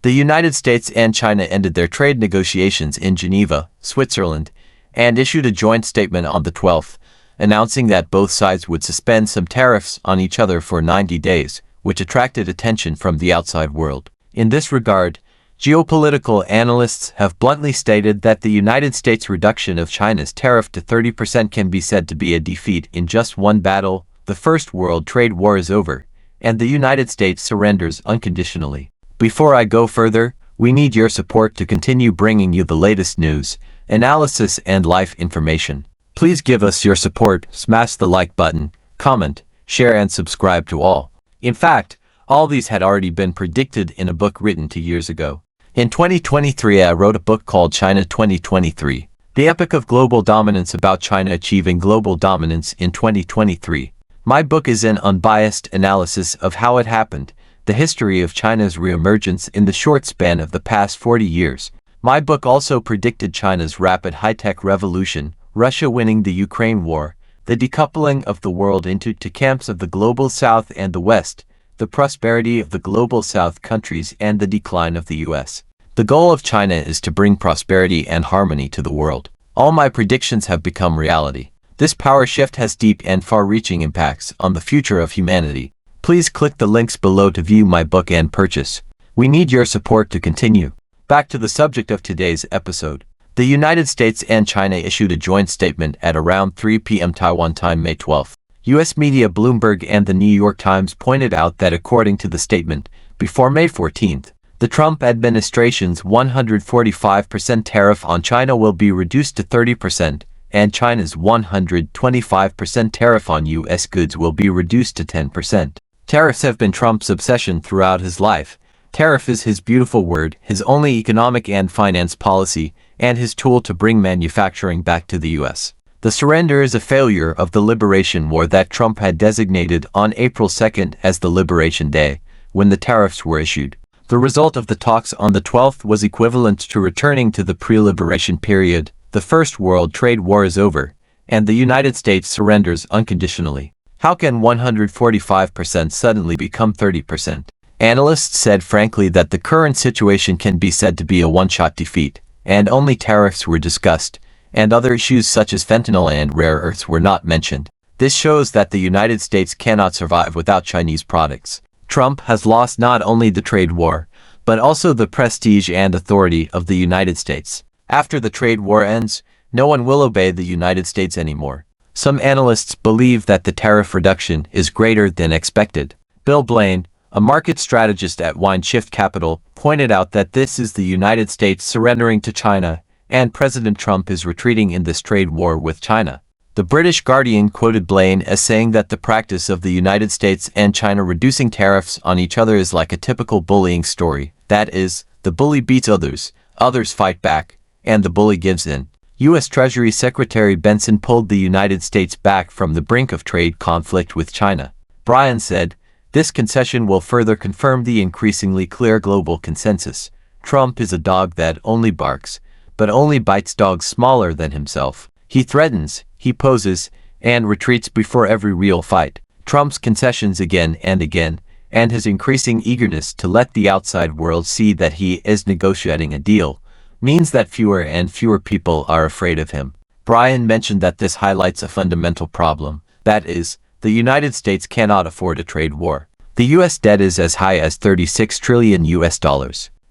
The United States and China ended their trade negotiations in Geneva, Switzerland, and issued a joint statement on the 12th, announcing that both sides would suspend some tariffs on each other for 90 days, which attracted attention from the outside world. In this regard, geopolitical analysts have bluntly stated that the United States' reduction of China's tariff to 30% can be said to be a defeat in just one battle. The First World Trade War is over, and the United States surrenders unconditionally. Before I go further, we need your support to continue bringing you the latest news, analysis, and live information. Please give us your support, smash the like button, comment, share, and subscribe to all. In fact, all these had already been predicted in a book written 2 years ago. In 2023, I wrote a book called China 2023, the epic of global dominance, about China achieving global dominance in 2023. My book is an unbiased analysis of how it happened, the history of China's reemergence in the short span of the past 40 years. My book also predicted China's rapid high-tech revolution, Russia winning the Ukraine war, the decoupling of the world into two camps of the global South and the West, the prosperity of the global South countries, and the decline of the US. The goal of China is to bring prosperity and harmony to the world. All my predictions have become reality. This power shift has deep and far-reaching impacts on the future of humanity. Please click the links below to view my book and purchase. We need your support to continue. Back to the subject of today's episode. The United States and China issued a joint statement at around 3 p.m. Taiwan time, May 12. U.S. media Bloomberg and the New York Times pointed out that according to the statement, before May 14, the Trump administration's 145% tariff on China will be reduced to 30%, and China's 125% tariff on U.S. goods will be reduced to 10%. Tariffs have been Trump's obsession throughout his life. Tariff is his beautiful word, his only economic and finance policy, and his tool to bring manufacturing back to the U.S. The surrender is a failure of the Liberation War that Trump had designated on April 2 as the Liberation Day, when the tariffs were issued. The result of the talks on the 12th was equivalent to returning to the pre-liberation period. The First World Trade War is over, and the United States surrenders unconditionally. How can 145% suddenly become 30%? Analysts said frankly that the current situation can be said to be a one-shot defeat, and only tariffs were discussed, and other issues such as fentanyl and rare earths were not mentioned. This shows that the United States cannot survive without Chinese products. Trump has lost not only the trade war, but also the prestige and authority of the United States. After the trade war ends, no one will obey the United States anymore. Some analysts believe that the tariff reduction is greater than expected. Bill Blaine, a market strategist at Wineshift Capital, pointed out that this is the United States surrendering to China, and President Trump is retreating in this trade war with China. The British Guardian quoted Blaine as saying that the practice of the United States and China reducing tariffs on each other is like a typical bullying story. That is, the bully beats others, others fight back, and the bully gives in. U.S. Treasury Secretary Benson pulled the United States back from the brink of trade conflict with China. Bryan said, "This concession will further confirm the increasingly clear global consensus. Trump is a dog that only barks, but only bites dogs smaller than himself. He threatens, he poses, and retreats before every real fight." Trump's concessions again and again, and his increasing eagerness to let the outside world see that he is negotiating a deal, means that fewer and fewer people are afraid of him. Bryan mentioned that this highlights a fundamental problem, that is, the United States cannot afford a trade war. The U.S. debt is as high as $36 trillion.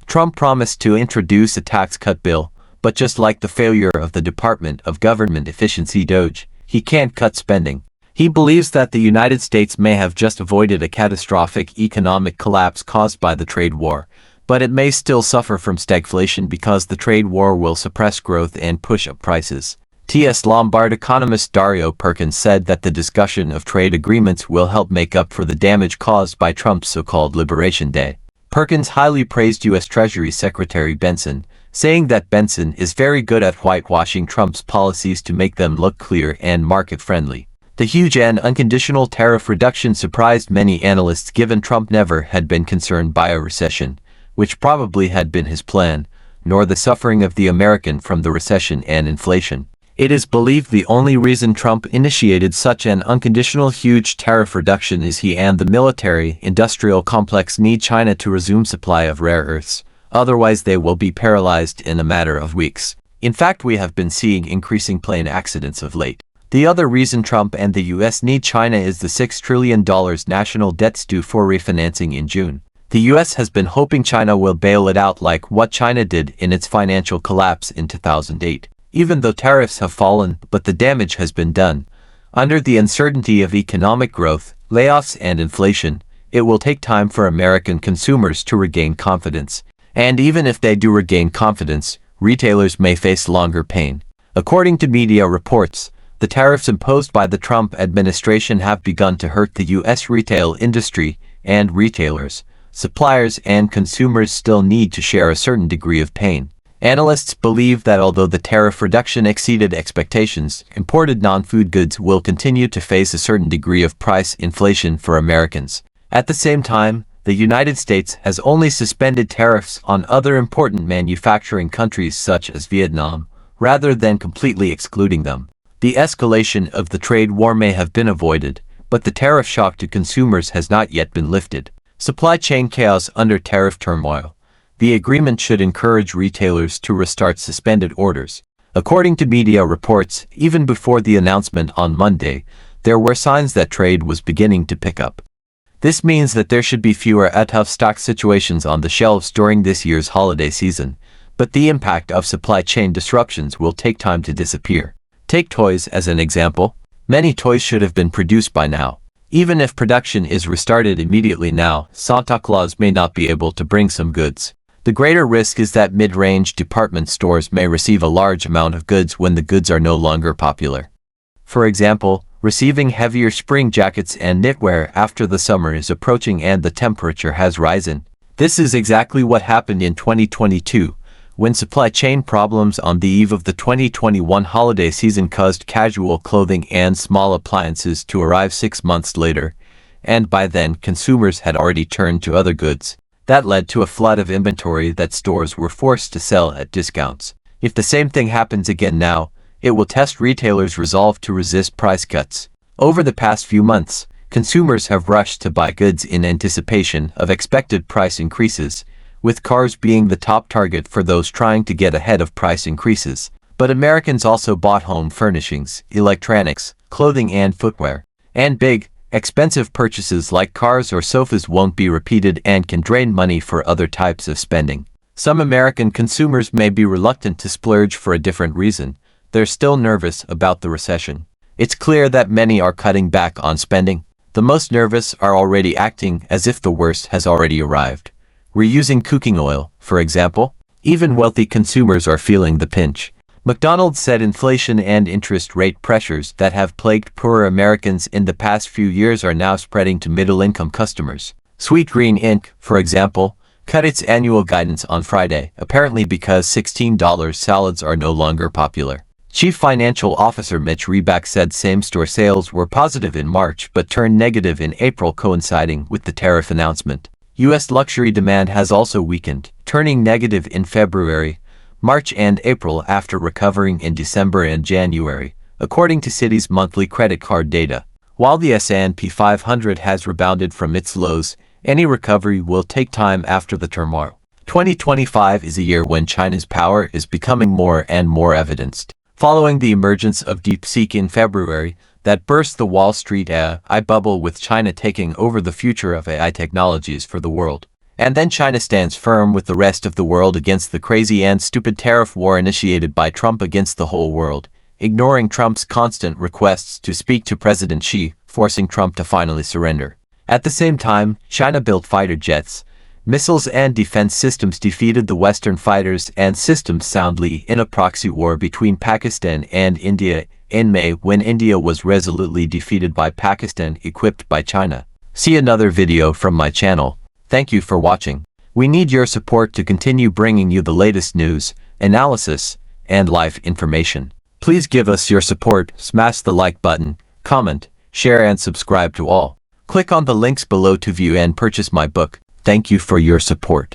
Trump promised to introduce a tax cut bill, but just like the failure of the Department of Government Efficiency DOGE, he can't cut spending. He believes that the United States may have just avoided a catastrophic economic collapse caused by the trade war, but it may still suffer from stagflation because the trade war will suppress growth and push up prices. T.S. Lombard economist Dario Perkins said that the discussion of trade agreements will help make up for the damage caused by Trump's so-called Liberation Day. Perkins highly praised U.S. Treasury Secretary Benson, saying that Benson is very good at whitewashing Trump's policies to make them look clear and market-friendly. The huge and unconditional tariff reduction surprised many analysts given Trump never had been concerned by a recession, which probably had been his plan, nor the suffering of the American from the recession and inflation. It is believed the only reason Trump initiated such an unconditional huge tariff reduction is he and the military-industrial complex need China to resume supply of rare earths, Otherwise, they will be paralyzed in a matter of weeks. In fact, we have been seeing increasing plane accidents of late. The other reason Trump and the US need China is the $6 trillion national debts due for refinancing in June. The US has been hoping China will bail it out like what China did in its financial collapse in 2008. Even though tariffs have fallen, but the damage has been done. Under the uncertainty of economic growth, layoffs and inflation, it will take time for American consumers to regain confidence. And even if they do regain confidence, retailers may face longer pain. According to media reports, the tariffs imposed by the Trump administration have begun to hurt the U.S. retail industry, and retailers, suppliers, and consumers still need to share a certain degree of pain. Analysts believe that although the tariff reduction exceeded expectations, imported non-food goods will continue to face a certain degree of price inflation for Americans. At the same time, the United States has only suspended tariffs on other important manufacturing countries such as Vietnam, rather than completely excluding them. The escalation of the trade war may have been avoided, but the tariff shock to consumers has not yet been lifted. Supply chain chaos under tariff turmoil. The agreement should encourage retailers to restart suspended orders. According to media reports, even before the announcement on Monday, there were signs that trade was beginning to pick up. This means that there should be fewer out-of-stock situations on the shelves during this year's holiday season, but the impact of supply chain disruptions will take time to disappear. Take toys as an example. Many toys should have been produced by now. Even if production is restarted immediately now, Santa Claus may not be able to bring some goods. The greater risk is that mid-range department stores may receive a large amount of goods when the goods are no longer popular. For example, receiving heavier spring jackets and knitwear after the summer is approaching and the temperature has risen. This is exactly what happened in 2022, when supply chain problems on the eve of the 2021 holiday season caused casual clothing and small appliances to arrive 6 months later, and by then consumers had already turned to other goods. That led to a flood of inventory that stores were forced to sell at discounts. If the same thing happens again now, it will test retailers' resolve to resist price cuts. Over the past few months, consumers have rushed to buy goods in anticipation of expected price increases, with cars being the top target for those trying to get ahead of price increases. But Americans also bought home furnishings, electronics, clothing and footwear. And big, expensive purchases like cars or sofas won't be repeated and can drain money for other types of spending. Some American consumers may be reluctant to splurge for a different reason. They're still nervous about the recession. It's clear that many are cutting back on spending. The most nervous are already acting as if the worst has already arrived. Reusing cooking oil, for example. Even wealthy consumers are feeling the pinch. McDonald's said inflation and interest rate pressures that have plagued poorer Americans in the past few years are now spreading to middle-income customers. Sweet Green Inc., for example, cut its annual guidance on Friday, apparently because $16 salads are no longer popular. Chief Financial Officer Mitch Reback said same-store sales were positive in March but turned negative in April, coinciding with the tariff announcement. U.S. luxury demand has also weakened, turning negative in February, March and April after recovering in December and January, according to Citi's monthly credit card data. While the S&P 500 has rebounded from its lows, any recovery will take time after the turmoil. 2025 is a year when China's power is becoming more and more evidenced. Following the emergence of DeepSeek in February, that burst the Wall Street AI bubble with China taking over the future of AI technologies for the world. And then China stands firm with the rest of the world against the crazy and stupid tariff war initiated by Trump against the whole world, ignoring Trump's constant requests to speak to President Xi, forcing Trump to finally surrender. At the same time, China built fighter jets, missiles and defense systems, defeated the Western fighters and systems soundly in a proxy war between Pakistan and India in May, when India was resolutely defeated by Pakistan equipped by China. See another video from my channel. Thank you for watching. We need your support to continue bringing you the latest news, analysis, and live information. Please give us your support, smash the like button, comment, share and subscribe to all. Click on the links below to view and purchase my book. Thank you for your support.